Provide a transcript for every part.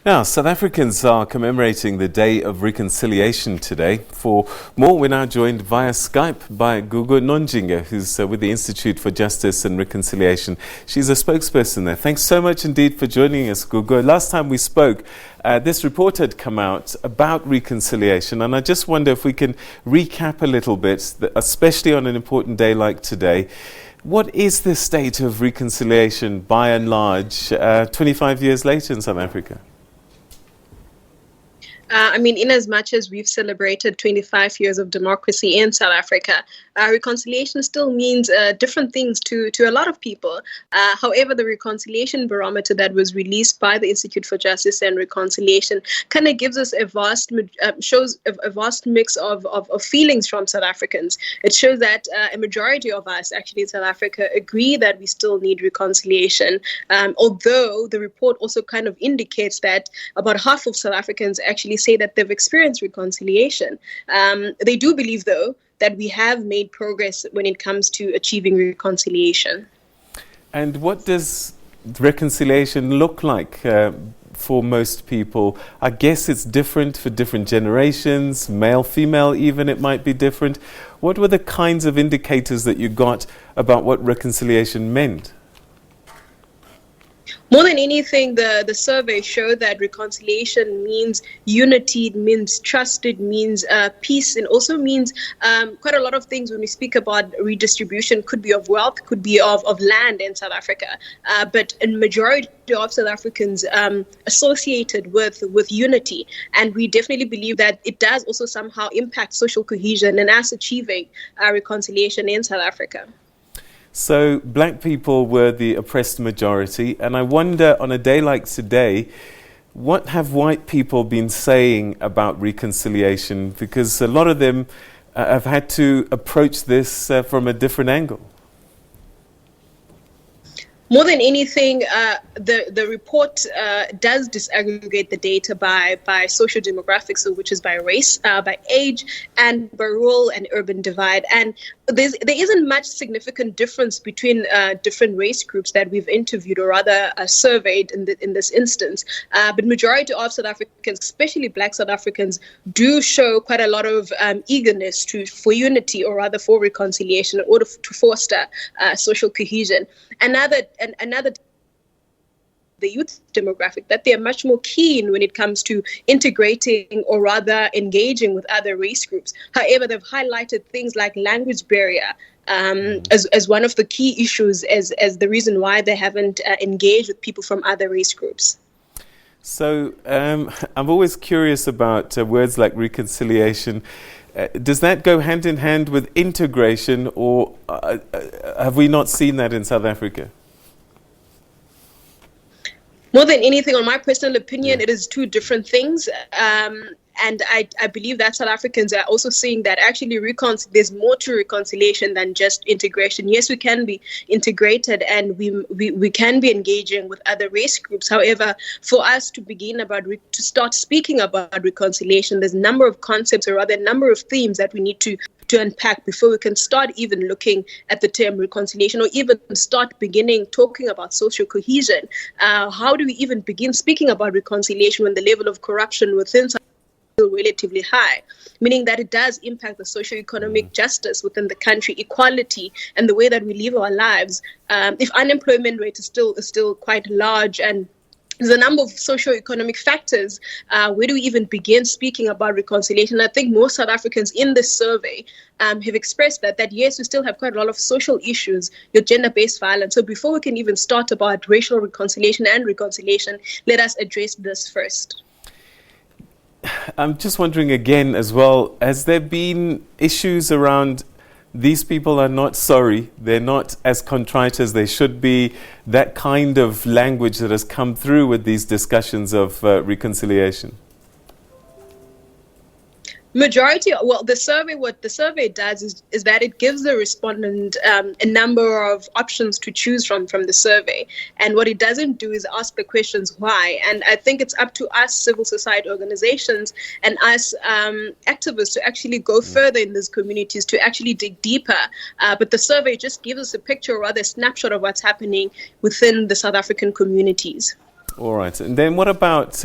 Now, South Africans are commemorating the Day of Reconciliation today. For more, we're now joined via Skype by Gugu Nonjinge, who's with the Institute for Justice and Reconciliation. She's a spokesperson there. Thanks so much indeed for joining us, Gugu. Last time we spoke, this report had come out about reconciliation, and I just wonder if we can recap a little bit, especially on an important day like today. What is the state of reconciliation by and large 25 years later in South Africa? In as much as we've celebrated 25 years of democracy in South Africa, reconciliation still means different things to a lot of people. However, the reconciliation barometer that was released by the Institute for Justice and Reconciliation kind of gives us shows a vast mix of feelings from South Africans. It shows that a majority of us actually in South Africa agree that we still need reconciliation, although the report also kind of indicates that about half of South Africans actually say that they've experienced reconciliation. They do believe, though, that we have made progress when it comes to achieving reconciliation. And what does reconciliation look like for most people? I guess it's different for different generations, male, female even, it might be different. What were the kinds of indicators that you got about what reconciliation meant? More than anything, the survey showed that reconciliation means unity, it means trust, it means peace, and also means quite a lot of things when we speak about redistribution. Could be of wealth, could be of land in South Africa. But a majority of South Africans associated with unity. And we definitely believe that it does also somehow impact social cohesion and us achieving reconciliation in South Africa. So black people were the oppressed majority, and I wonder, on a day like today, what have white people been saying about reconciliation? Because a lot of them have had to approach this from a different angle. More than anything, the report does disaggregate the data by social demographics, so which is by race, by age, and by rural and urban divide. And there isn't much significant difference between different race groups that we've interviewed or rather surveyed in this instance. But majority of South Africans, especially Black South Africans, do show quite a lot of eagerness for unity or rather for reconciliation in order to foster social cohesion. Another the youth demographic, that they are much more keen when it comes to integrating or rather engaging with other race groups. However, they've highlighted things like language barrier as one of the key issues as the reason why they haven't engaged with people from other race groups. So I'm always curious about words like reconciliation. Does that go hand in hand with integration, or have we not seen that in South Africa? More than anything, on my personal opinion, it is two different things. And I believe that South Africans are also seeing that actually there's more to reconciliation than just integration. Yes, we can be integrated and we can be engaging with other race groups. However, for us to begin to start speaking about reconciliation, there's a number of concepts or rather a number of themes that we need to unpack before we can start even looking at the term reconciliation or even start beginning talking about social cohesion. How do we even begin speaking about reconciliation when the level of corruption within relatively high, meaning that it does impact the socio-economic justice within the country, equality, and the way that we live our lives. If unemployment rate is still quite large and there's a number of socio-economic factors, where do we even begin speaking about reconciliation? I think most South Africans in this survey have expressed that yes, we still have quite a lot of social issues with gender-based violence. So before we can even start about racial reconciliation and reconciliation, let us address this first. I'm just wondering again as well, has there been issues around these people are not sorry, they're not as contrite as they should be, that kind of language that has come through with these discussions of reconciliation? What the survey does is that it gives the respondent a number of options to choose from the survey. And what it doesn't do is ask the questions why. And I think it's up to us civil society organizations and us activists to actually go further in these communities, to actually dig deeper. But the survey just gives us a picture or rather a snapshot of what's happening within the South African communities. All right. And then what about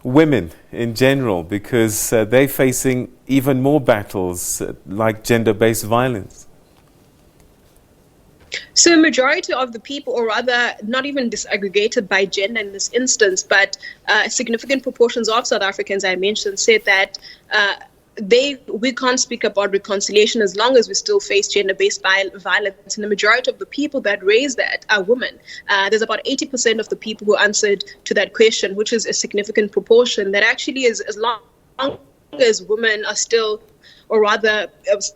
women in general? Because they're facing even more battles like gender-based violence. So a majority of the people, or rather not even disaggregated by gender in this instance, but significant proportions of South Africans, I mentioned, said that we can't speak about reconciliation as long as we still face gender-based violence. And the majority of the people that raise that are women. There's about 80% of the people who answered to that question, which is a significant proportion. That actually is, as long as women are still, or rather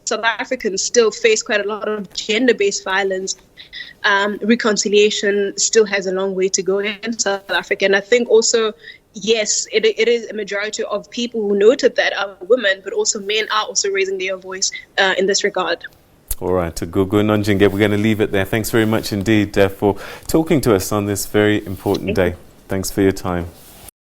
South Africans still face quite a lot of gender-based violence, reconciliation still has a long way to go in South Africa. And I think also, yes, it is a majority of people who noted that are women, but also men are also raising their voice in this regard. All right, Gugu Nonjinge, we're going to leave it there. Thanks very much indeed for talking to us on this very important day. Thanks for your time.